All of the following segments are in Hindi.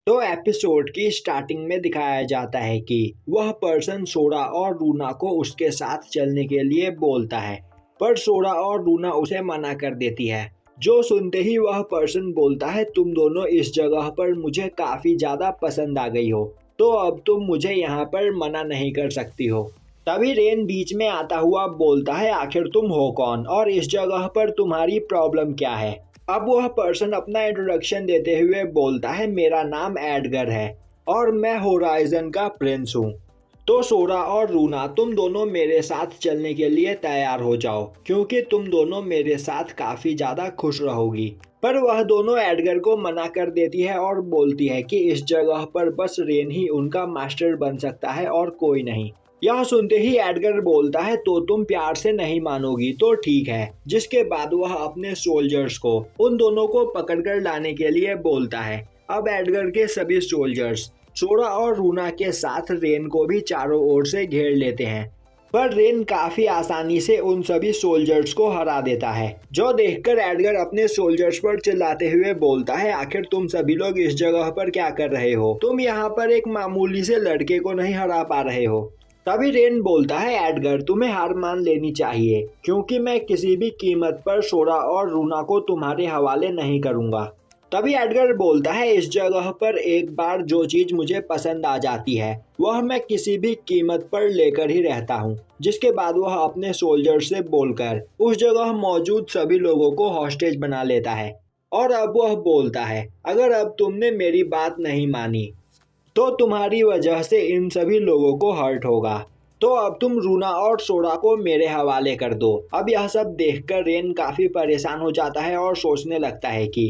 तो एपिसोड की स्टार्टिंग में दिखाया जाता है कि वह पर्सन सोरा और रूना को उसके साथ चलने के लिए बोलता है, पर सोरा और रूना उसे मना कर देती है। जो सुनते ही वह पर्सन बोलता है, तुम दोनों इस जगह पर मुझे काफी ज्यादा पसंद आ गई हो, तो अब तुम मुझे यहाँ पर मना नहीं कर सकती हो। तभी रेन बीच में आता हुआ बोलता है, आखिर तुम हो कौन और इस जगह पर तुम्हारी प्रॉब्लम क्या है। अब वह पर्सन अपना इंट्रोडक्शन देते हुए बोलता है, मेरा नाम एडगर है और मैं होराइजन का प्रिंस हूँ। तो सोरा और रूना, तुम दोनों मेरे साथ चलने के लिए तैयार हो जाओ, क्योंकि तुम दोनों मेरे साथ काफी ज्यादा खुश रहोगी। पर वह दोनों एडगर को मना कर देती है और बोलती है कि इस जगह पर बस रेन ही उनका मास्टर बन सकता है और कोई नहीं। यह सुनते ही एडगर बोलता है, तो तुम प्यार से नहीं मानोगी तो ठीक है। जिसके बाद वह अपने सोल्जर्स को उन दोनों को पकड़कर लाने के लिए बोलता है। अब एडगर के सभी सोल्जर्स सोरा और रूना के साथ रेन को भी चारों ओर से घेर लेते हैं, पर रेन काफी आसानी से उन सभी सोल्जर्स को हरा देता है। जो देखकर एडगर अपने सोल्जर्स पर चिल्लाते हुए बोलता है, आखिर तुम सभी लोग इस जगह पर क्या कर रहे हो? तुम यहाँ पर एक मामूली से लड़के को नहीं हरा पा रहे हो। तभी रेन बोलता है, एडगर तुम्हें हार मान लेनी चाहिए, क्योंकि मैं किसी भी कीमत पर सोरा और रूना को तुम्हारे हवाले नहीं करूंगा। तभी एडगर बोलता है, इस जगह पर एक बार जो चीज मुझे पसंद आ जाती है वह मैं किसी भी कीमत पर लेकर ही रहता हूँ। जिसके बाद वह अपने सोल्जर से बोलकर उस जगह मौजूद सभी लोगों को हॉस्टेज बना लेता है। और अब वह बोलता है, अगर अब तुमने मेरी बात नहीं मानी तो तुम्हारी वजह से इन सभी लोगों को हर्ट होगा। तो अब तुम रूना और सोरा को मेरे हवाले कर दो। अब यह सब देखकर रेन काफी परेशान हो जाता है और सोचने लगता है कि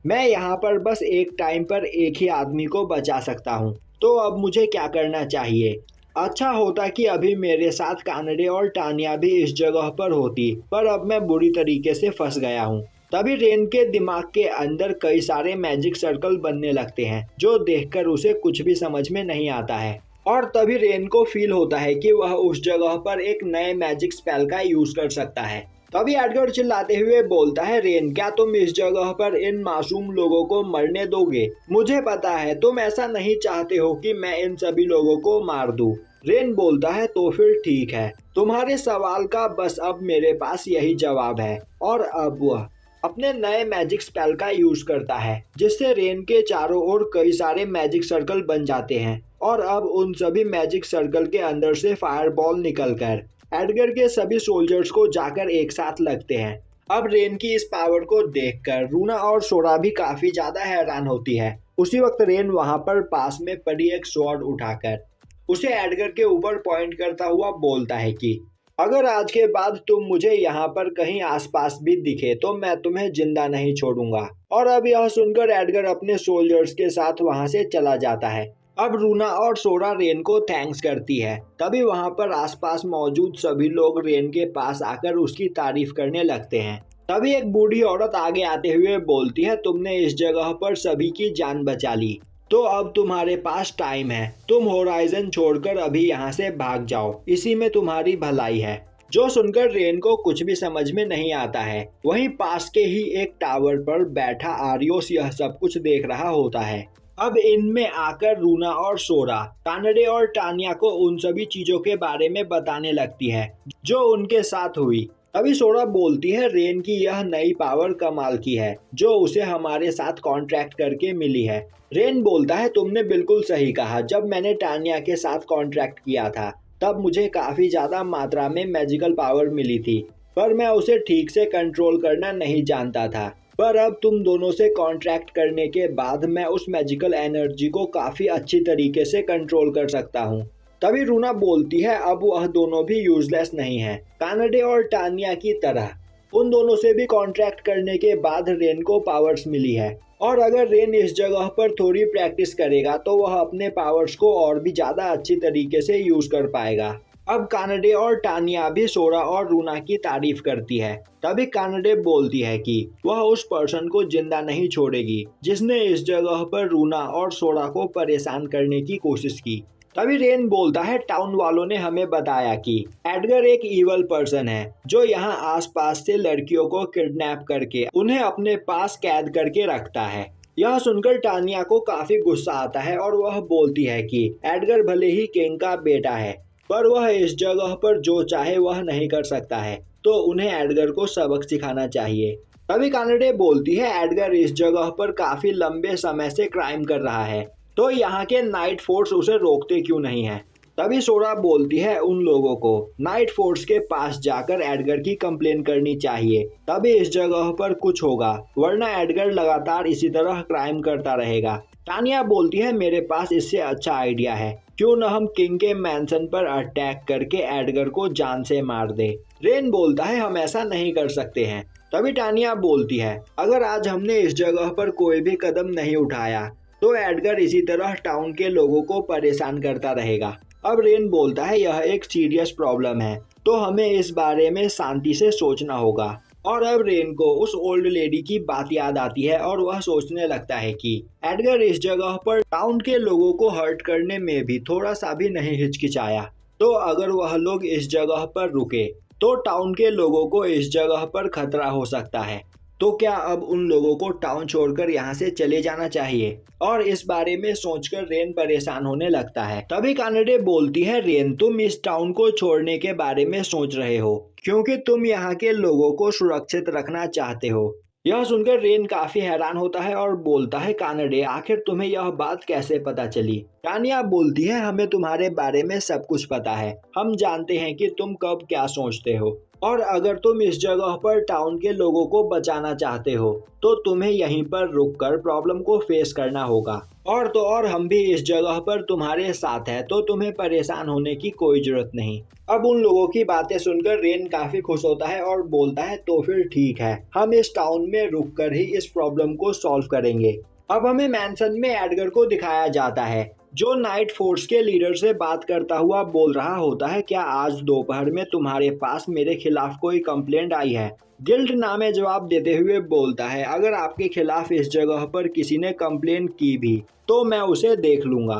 मैं यहाँ पर बस एक टाइम पर एक ही आदमी को बचा सकता हूँ, तो अब मुझे क्या करना चाहिए? अच्छा होता कि अभी मेरे साथ कानडे और टानिया भी इस जगह पर होती, पर अब मैं बुरी तरीके से फंस गया हूँ। तभी रेन के दिमाग के अंदर कई सारे मैजिक सर्कल बनने लगते हैं, जो देखकर उसे कुछ भी समझ में नहीं आता है। और तभी रेन को फील होता है कि वह उस जगह पर एक नए मैजिक स्पेल का यूज कर सकता है। तभी एडगर चिल्लाते हुए बोलता है, रेन क्या तुम इस जगह पर इन मासूम लोगों को मरने दोगे? मुझे पता है तुम ऐसा नहीं चाहते हो कि मैं इन सभी लोगों को मार दूं। रेन बोलता है, तो फिर ठीक है, तुम्हारे सवाल का बस अब मेरे पास यही जवाब है। और अब वह अपने नए मैजिक स्पेल का यूज करता है, जिससे रेन के चारों ओर कई सारे मैजिक सर्कल बन जाते हैं। और अब उन सभी मैजिक सर्कल के अंदर से फायरबॉल निकलकर एडगर के सभी सोल्जर्स को जाकर एक साथ लगते हैं। अब रेन की इस पावर को देखकर रूना और सोरा भी काफी ज्यादा हैरान होती है। उसी वक्त रेन वहां पर पास में पड़ी एक स्वॉर्ड उठाकर उसे एडगर के ऊपर पॉइंट करता हुआ बोलता है कि अगर आज के बाद तुम मुझे यहाँ पर कहीं आसपास भी दिखे तो मैं तुम्हें जिंदा नहीं छोड़ूंगा। और अब यह सुनकर एडगर अपने सोल्जर्स के साथ वहां से चला जाता है। अब रूना और सोरा रेन को थैंक्स करती है। तभी वहां पर आसपास मौजूद सभी लोग रेन के पास आकर उसकी तारीफ करने लगते हैं। तभी एक बूढ़ी औरत आगे आते हुए बोलती है, तुमने इस जगह पर सभी की जान बचा ली, तो अब तुम्हारे पास टाइम है, तुम होराइजन छोड़कर अभी यहाँ से भाग जाओ, इसी में तुम्हारी भलाई है। जो सुनकर रेन को कुछ भी समझ में नहीं आता है। वहीं पास के ही एक टावर पर बैठा आरियोस यह सब कुछ देख रहा होता है। अब इनमें आकर रूना और सोरा कानडे और टानिया को उन सभी चीजों के बारे में बताने लगती है जो उनके साथ हुई। तभी सोरा बोलती है, रेन की यह नई पावर कमाल की है, जो उसे हमारे साथ कॉन्ट्रैक्ट करके मिली है। रेन बोलता है, तुमने बिल्कुल सही कहा, जब मैंने टानिया के साथ कॉन्ट्रैक्ट किया था तब मुझे काफी ज्यादा मात्रा में मैजिकल पावर मिली थी, पर मैं उसे ठीक से कंट्रोल करना नहीं जानता था। पर अब तुम दोनों से कॉन्ट्रैक्ट करने के बाद मैं उस मैजिकल एनर्जी को काफी अच्छी तरीके से कंट्रोल कर सकता हूँ। तभी रूना बोलती है, अब वह दोनों भी यूजलेस नहीं है। कानडे और टानिया की तरह उन दोनों से भी कॉन्ट्रैक्ट करने के बाद रेन को पावर्स मिली है, और अगर रेन इस जगह पर थोड़ी प्रैक्टिस करेगा तो वह अपने पावर्स को और भी ज्यादा अच्छी तरीके से यूज कर पाएगा। अब कानडे और टानिया भी सोरा और रूना की तारीफ करती है। तभी कानडे बोलती है कि वह उस पर्सन को जिंदा नहीं छोड़ेगी जिसने इस जगह पर रूना और सोरा को परेशान करने की कोशिश की। तभी रेन बोलता है, टाउन वालों ने हमें बताया कि एडगर एक इवल पर्सन है जो यहाँ आसपास से लड़कियों को किडनैप करके उन्हें अपने पास कैद करके रखता है। यह सुनकर टानिया को काफी गुस्सा आता है और वह बोलती है कि एडगर भले ही किंग का बेटा है, पर वह इस जगह पर जो चाहे वह नहीं कर सकता है, तो उन्हें एडगर को सबक सिखाना चाहिए। तभी कानाडे बोलती है एडगर इस जगह पर काफी लंबे समय से क्राइम कर रहा है, तो यहाँ के नाइट फोर्स उसे रोकते क्यों नहीं है। तभी सोरा बोलती है उन लोगों को नाइट फोर्स के पास जाकर एडगर की कंप्लेन करनी चाहिए, तभी इस जगह पर कुछ होगा, वरना एडगर लगातार इसी तरह क्राइम करता रहेगा। टानिया बोलती है मेरे पास इससे अच्छा आइडिया है, क्यों न हम किंग के मैंसन पर अटैक करके एडगर को जान से मार दे। रेन बोलता है हम ऐसा नहीं कर सकते हैं। तभी टानिया बोलती है अगर आज हमने इस जगह पर कोई भी कदम नहीं उठाया तो एडगर इसी तरह टाउन के लोगों को परेशान करता रहेगा। अब रेन बोलता है यह एक सीरियस प्रॉब्लम है, तो हमें इस बारे में शांति से सोचना होगा। और अब रेन को उस ओल्ड लेडी की बात याद आती है और वह सोचने लगता है कि एडगर इस जगह पर टाउन के लोगों को हर्ट करने में भी थोड़ा सा भी नहीं हिचकिचाया, तो अगर वह लोग इस जगह पर रुके तो टाउन के लोगों को इस जगह पर खतरा हो सकता है। तो क्या अब उन लोगों को टाउन छोड़कर यहाँ से चले जाना चाहिए। और इस बारे में सोचकर रेन परेशान होने लगता है। तभी कानाडे बोलती है रेन तुम इस टाउन को छोड़ने के बारे में सोच रहे हो क्योंकि तुम यहाँ के लोगों को सुरक्षित रखना चाहते हो। यह सुनकर रेन काफी हैरान होता है और बोलता है कानाडे आखिर तुम्हें यह बात कैसे पता चली। टानिया बोलती है हमें तुम्हारे बारे में सब कुछ पता है, हम जानते हैं कि तुम कब क्या सोचते हो, और अगर तुम इस जगह पर टाउन के लोगों को बचाना चाहते हो तो तुम्हें यहीं पर रुककर प्रॉब्लम को फेस करना होगा। और तो और हम भी इस जगह पर तुम्हारे साथ है, तो तुम्हें परेशान होने की कोई जरूरत नहीं। अब उन लोगों की बातें सुनकर रेन काफी खुश होता है और बोलता है तो फिर ठीक है, हम इस टाउन में रुककर ही इस प्रॉब्लम को सॉल्व करेंगे। अब हमें मैंसन में एडगर को दिखाया जाता है जो नाइट फोर्स के लीडर से बात करता हुआ बोल रहा होता है क्या आज दोपहर में तुम्हारे पास मेरे खिलाफ कोई कंप्लेंट आई है। गिल्ड नामे जवाब देते हुए बोलता है अगर आपके खिलाफ इस जगह पर किसी ने कंप्लेन की भी तो मैं उसे देख लूंगा।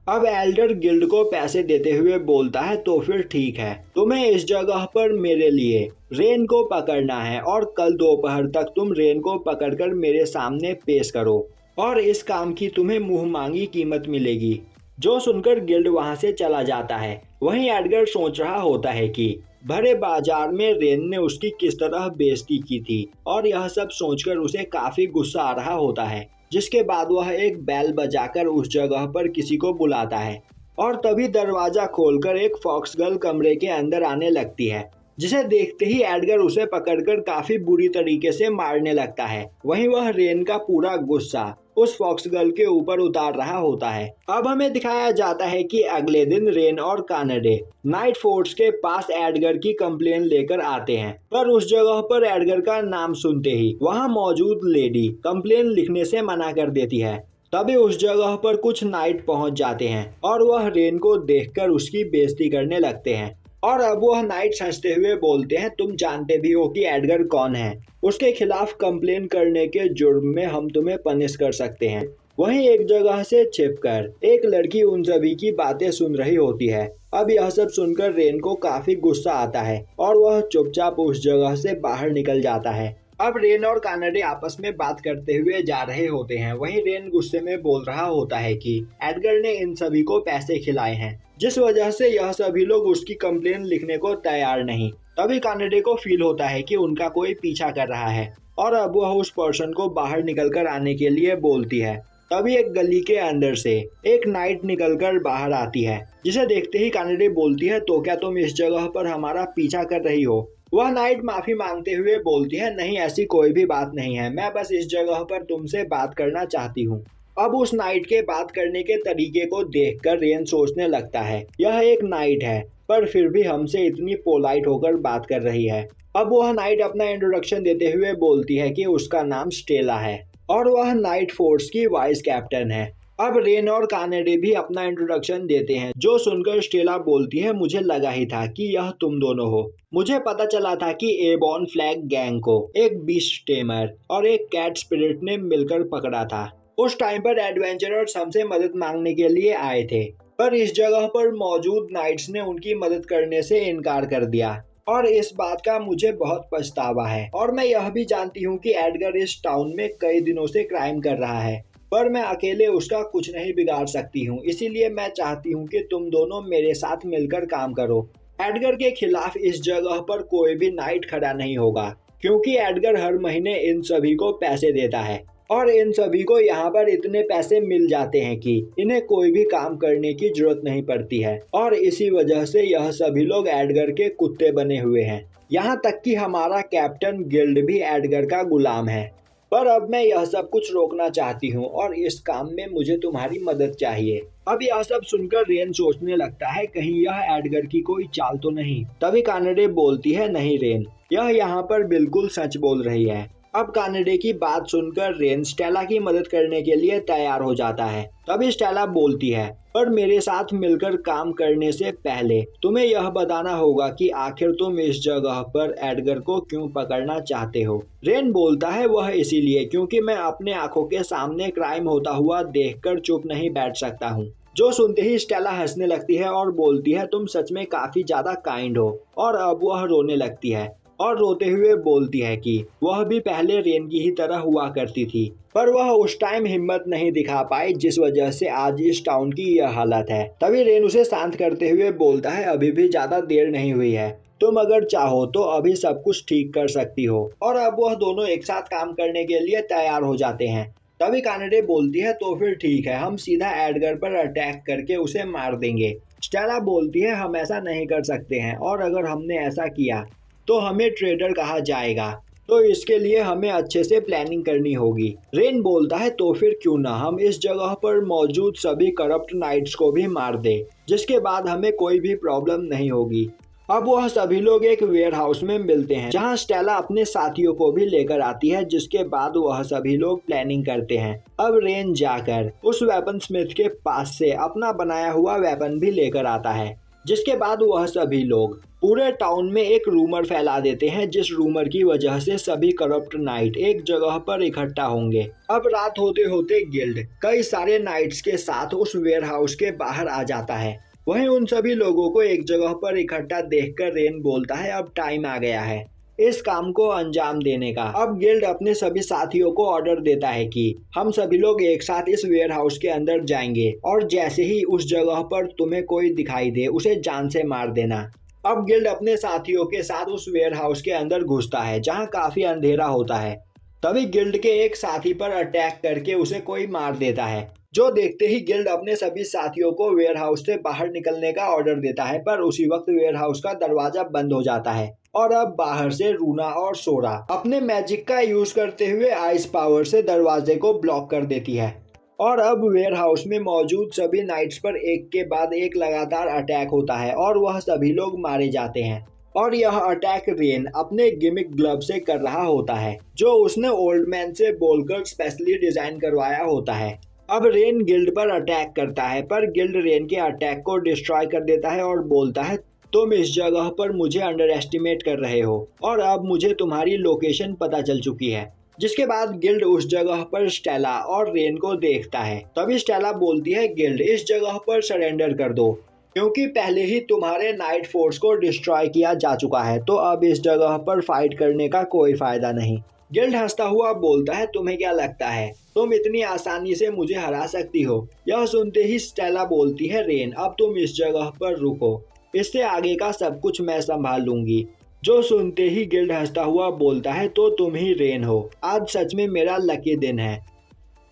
अब एल्डर गिल्ड को पैसे देते हुए बोलता है तो फिर ठीक है, तुम्हें इस जगह पर मेरे लिए रेन को पकड़ना है और कल दोपहर तक तुम रेन को पकड़कर मेरे सामने पेश करो और इस काम की तुम्हें मुंह मांगी कीमत मिलेगी। जो सुनकर गिल्ड वहां से चला जाता है। वहीं एडगर सोच रहा होता है कि भरे बाजार में रेन ने उसकी किस तरह बेइज्जती की थी और यह सब सोचकर उसे काफी गुस्सा आ रहा होता है, जिसके बाद वह एक बैल बजाकर उस जगह पर किसी को बुलाता है और तभी दरवाजा खोलकर एक फॉक्स गर्ल कमरे के अंदर आने लगती है, जिसे देखते ही एडगर उसे पकड़कर काफी बुरी तरीके से मारने लगता है। वहीं वह रेन का पूरा गुस्सा उस फॉक्स गर्ल के ऊपर उतार रहा होता है। अब हमें दिखाया जाता है कि अगले दिन रेन और कानाडे नाइट फोर्स के पास एडगर की कंप्लेन लेकर आते हैं, पर उस जगह पर एडगर का नाम सुनते ही वहां मौजूद लेडी कंप्लेन लिखने से मना कर देती है। तभी उस जगह पर कुछ नाइट पहुंच जाते हैं और वह रेन को देखकर उसकी बेइज्जती करने लगते हैं। और अब वह नाइट हंसते हुए बोलते हैं तुम जानते भी हो कि एडगर कौन है, उसके खिलाफ कंप्लेन करने के जुर्म में हम तुम्हें पनिश कर सकते हैं। वहीं एक जगह से छिपकर एक लड़की उन सभी की बातें सुन रही होती है। अब यह सब सुनकर रेन को काफी गुस्सा आता है और वह चुपचाप उस जगह से बाहर निकल जाता है। अब रेन और कानाडे आपस में बात करते हुए जा रहे होते हैं। वहीं रेन गुस्से में बोल रहा होता है कि एडगर ने इन सभी को पैसे खिलाए हैं, जिस वजह से यह सभी लोग उसकी कंप्लेन लिखने को तैयार नहीं। तभी कानाडे को फील होता है कि उनका कोई पीछा कर रहा है और अब वह उस पर्सन को बाहर निकलकर आने के लिए बोलती है। तभी एक गली के अंदर से एक नाइट निकलकर बाहर आती है, जिसे देखते ही कानाडे बोलती है तो क्या तुम इस जगह पर हमारा पीछा कर रही हो। वह नाइट माफी मांगते हुए बोलती है नहीं ऐसी कोई भी बात नहीं है, मैं बस इस जगह पर तुमसे बात करना चाहती हूँ। अब उस नाइट के बात करने के तरीके को देखकर रेन सोचने लगता है यह एक नाइट है पर फिर भी हमसे इतनी पोलाइट होकर बात कर रही है। अब वह नाइट अपना इंट्रोडक्शन देते हुए बोलती है कि उसका नाम स्टेला है और वह नाइट फोर्स की वाइस कैप्टन है। अब रेन और कानाडे भी अपना इंट्रोडक्शन देते हैं, जो सुनकर स्टेला बोलती है मुझे लगा ही था कि यह तुम दोनों हो। मुझे पता चला था कि एबॉन फ्लैग गैंग को एक बीस्ट टेमर और एक कैट स्पिरिट ने मिलकर पकड़ा था। उस टाइम पर एडवेंचरर्स हमसे मदद मांगने के लिए आए थे, पर इस जगह पर मौजूद नाइट्स ने उनकी मदद करने से इनकार कर दिया। और इस बात का मुझे बहुत पछतावा है। और मैं यह भी जानती हूँ कि एडगर इस टाउन में कई दिनों से क्राइम कर रहा है, पर मैं अकेले उसका कुछ नहीं बिगाड़ सकती हूँ। इसीलिए मैं चाहती हूँ कि तुम दोनों मेरे साथ मिलकर काम करो। एडगर के खिलाफ इस जगह पर कोई भी नाइट खड़ा नहीं होगा, क्योंकि एडगर हर महीने इन सभी को पैसे देता है और इन सभी को यहाँ पर इतने पैसे मिल जाते हैं कि इन्हें कोई भी काम करने की जरूरत नहीं पड़ती है। और इसी वजह से यह सभी लोग एडगर के कुत्ते बने हुए हैं। यहाँ तक कि हमारा कैप्टन गिल्ड भी एडगर का गुलाम है। पर अब मैं यह सब कुछ रोकना चाहती हूँ और इस काम में मुझे तुम्हारी मदद चाहिए। अब यह सब सुनकर रेन सोचने लगता है कहीं यह एडगर की कोई चाल तो नहीं। तभी कानडे बोलती है, नहीं रेन, यह यहाँ पर बिल्कुल सच बोल रही है। अब कानडे की बात सुनकर रेन स्टेला की मदद करने के लिए तैयार हो जाता है। तभी स्टेला बोलती है, पर मेरे साथ मिलकर काम करने से पहले तुम्हें यह बताना होगा कि आखिर तुम इस जगह पर एडगर को क्यों पकड़ना चाहते हो। रेन बोलता है, वह इसीलिए क्योंकि मैं अपने आंखों के सामने क्राइम होता हुआ देखकर चुप नहीं बैठ सकता हूँ। जो सुनते ही स्टेला हंसने लगती है और बोलती है, तुम सच में काफी ज्यादा काइंड हो। और अब वह रोने लगती है और रोते हुए बोलती है कि वह भी पहले रेन की ही तरह हुआ करती थी, पर वह उस टाइम हिम्मत नहीं दिखा पाई, जिस वजह से आज इस टाउन की यह हालत है। तभी रेन उसे शांत करते हुए बोलता है, अभी भी ज्यादा देर नहीं हुई है, तुम अगर चाहो तो अभी सब कुछ ठीक कर सकती हो। और अब वह दोनों एक साथ काम करने के लिए तैयार हो जाते हैं। तभी कानडे बोलती है, तो फिर ठीक है, हम सीधा एडगर पर अटैक करके उसे मार देंगे। स्टेला बोलती है, हम ऐसा नहीं कर सकते हैं, और अगर हमने ऐसा किया तो हमें ट्रेडर कहा जाएगा, तो इसके लिए हमें अच्छे से प्लानिंग करनी होगी। रेन बोलता है, तो फिर क्यों ना हम इस जगह पर मौजूद सभी करप्ट नाइट्स को भी मार दे, जिसके बाद हमें कोई भी प्रॉब्लम नहीं होगी। अब वह सभी लोग एक वेयर हाउस में मिलते हैं, जहां स्टेला अपने साथियों को भी लेकर आती है, जिसके बाद वह सभी लोग प्लानिंग करते हैं। अब रेन जाकर उस वेपन स्मिथ के पास से अपना बनाया हुआ वेपन भी लेकर आता है, जिसके बाद वह सभी लोग पूरे टाउन में एक रूमर फैला देते हैं, जिस रूमर की वजह से सभी करप्ट नाइट एक जगह पर इकट्ठा होंगे। अब रात होते होते गिल्ड कई सारे नाइट्स के साथ उस वेयर हाउस के बाहर आ जाता है। वहीं उन सभी लोगों को एक जगह पर इकट्ठा देखकर रेन बोलता है, अब टाइम आ गया है इस काम को अंजाम देने का। अब गिल्ड अपने सभी साथियों को ऑर्डर देता है कि हम सभी लोग एक साथ इस वेयर हाउस के अंदर जाएंगे, और जैसे ही उस जगह पर तुम्हें कोई दिखाई दे उसे जान से मार देना। अब गिल्ड अपने साथियों के साथ उस वेयर हाउस के अंदर घुसता है, जहां काफी अंधेरा होता है। तभी गिल्ड के एक साथी पर अटैक करके उसे कोई मार देता है, जो देखते ही गिल्ड अपने सभी साथियों को वेयर हाउस से बाहर निकलने का ऑर्डर देता है, पर उसी वक्त वेयर हाउस का दरवाजा बंद हो जाता है और अब बाहर से रूना और सोरा अपने मैजिक का यूज करते हुए आइस पावर से दरवाजे को ब्लॉक कर देती है। और अब वेयर हाउस में मौजूद सभी नाइट्स पर एक के बाद एक लगातार अटैक होता है और वह सभी लोग मारे जाते हैं। और यह अटैक रेन अपने गिमिक ग्लव से कर रहा होता है, जो उसने ओल्ड मैन से बोलकर स्पेशली डिजाइन करवाया होता है। अब रेन गिल्ड पर अटैक करता है, पर गिल्ड रेन के अटैक को डिस्ट्रॉय कर देता है और बोलता है, तुम इस जगह पर मुझे अंडर एस्टिमेट कर रहे हो और अब मुझे तुम्हारी लोकेशन पता चल चुकी है। जिसके बाद गिल्ड उस जगह पर स्टेला और रेन को देखता है। तभी स्टेला बोलती है, गिल्ड इस जगह पर सरेंडर कर दो, क्योंकि पहले ही तुम्हारे नाइट फोर्स को डिस्ट्रॉय किया जा चुका है, तो अब इस जगह पर फाइट करने का कोई फायदा नहीं। गिल्ड हंसता हुआ बोलता है, तुम्हें क्या लगता है तुम इतनी आसानी से मुझे हरा सकती हो? यह सुनते ही स्टेला बोलती है, रेन अब तुम इस जगह पर रुको, इससे आगे का सब कुछ मैं संभाल लूंगी। जो सुनते ही गिल्ड हंसता हुआ बोलता है, तो तुम ही रेन हो, आज सच में मेरा लकी दिन है।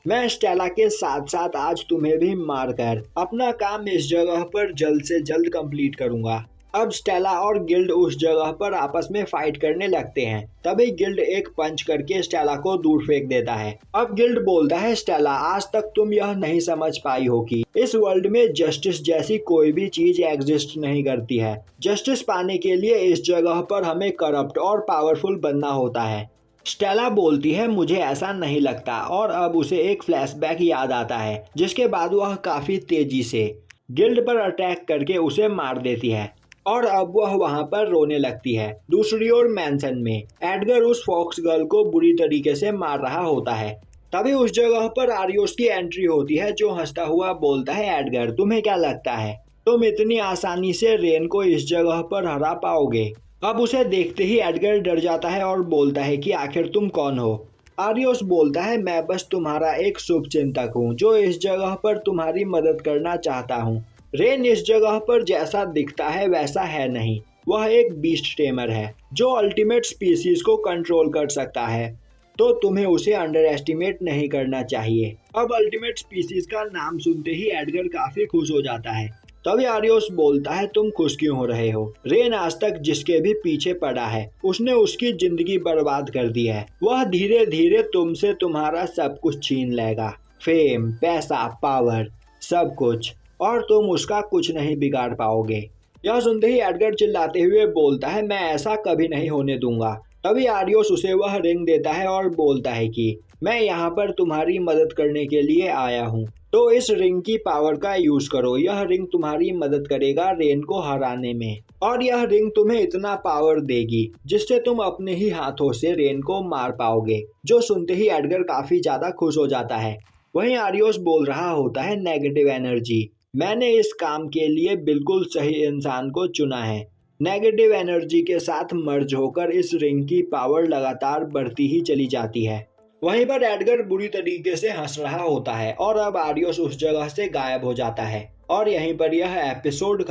मैं स्टेला के साथ साथ आज तुम्हें भी मारकर अपना काम इस जगह पर जल्द से जल्द कंप्लीट करूंगा। अब स्टेला और गिल्ड उस जगह पर आपस में फाइट करने लगते हैं। तभी गिल्ड एक पंच करके स्टेला को दूर फेंक देता है। अब गिल्ड बोलता है, स्टेला आज तक तुम यह नहीं समझ पाई हो कि इस वर्ल्ड में जस्टिस जैसी कोई भी चीज एग्जिस्ट नहीं करती है। जस्टिस पाने के लिए इस जगह पर हमें करप्ट और पावरफुल बनना होता है। स्टेला बोलती है, मुझे ऐसा नहीं लगता, और अब उसे एक फ्लैशबैक याद आता है, जिसके बाद वह काफी तेजी से गिल्ड पर अटैक करके उसे मार देती है और अब वह वहां पर रोने लगती है। दूसरी ओर मैंसन में एडगर उस फॉक्स गर्ल को बुरी तरीके से मार रहा होता है। तभी उस जगह पर आरियोस की एंट्री होती है, जो हंसता हुआ बोलता है, एडगर तुम्हें क्या लगता है तुम इतनी आसानी से रेन को इस जगह पर हरा पाओगे? अब उसे देखते ही एडगर डर जाता है और बोलता है कि आखिर तुम कौन हो। आरियोस बोलता है, मैं बस तुम्हारा एक शुभचिंतक हूँ जो इस जगह पर तुम्हारी मदद करना चाहता हूँ। रेन इस जगह पर जैसा दिखता है वैसा है नहीं। वह एक बीस्ट टेमर है जो अल्टीमेट स्पीसीज को कंट्रोल कर सकता है, तो तुम्हें उसे अंडर एस्टिमेट नहीं करना चाहिए। अब अल्टीमेट स्पीसीज का नाम सुनते ही एडगर काफी खुश हो जाता है। तभी आरियोस बोलता है, तुम खुश क्यों हो रहे हो? रेन आज तक जिसके भी पीछे पड़ा है उसने उसकी जिंदगी बर्बाद कर दी है। वह धीरे धीरे तुमसे तुम्हारा सब कुछ छीन लेगा, फेम, पैसा, पावर, सब कुछ, और तुम उसका कुछ नहीं बिगाड़ पाओगे। यह सुनते ही एडगर चिल्लाते हुए बोलता है, मैं ऐसा कभी नहीं होने दूंगा। तभी आरियोस उसे वह रिंग देता है और बोलता है कि मैं यहाँ पर तुम्हारी मदद करने के लिए आया हूँ, तो इस रिंग की पावर का यूज करो। यह रिंग तुम्हारी मदद करेगा रेन को हराने में, और यह रिंग तुम्हें इतना पावर देगी जिससे तुम अपने ही हाथों से रेन को मार पाओगे। जो सुनते ही एडगर काफी ज्यादा खुश हो जाता है। वहीं आरियोस बोल रहा होता है, नेगेटिव एनर्जी, मैंने इस काम के लिए बिल्कुल सही इंसान को चुना है। नेगेटिव एनर्जी के साथ मर्ज होकर इस रिंग की पावर लगातार बढ़ती ही चली जाती है। वहीं पर एडगर बुरी तरीके से हंस रहा होता है और अब आरियोस उस जगह से गायब हो जाता है और यहीं पर यह एपिसोड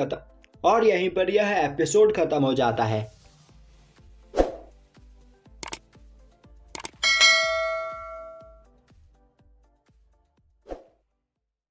खत्म हो जाता है।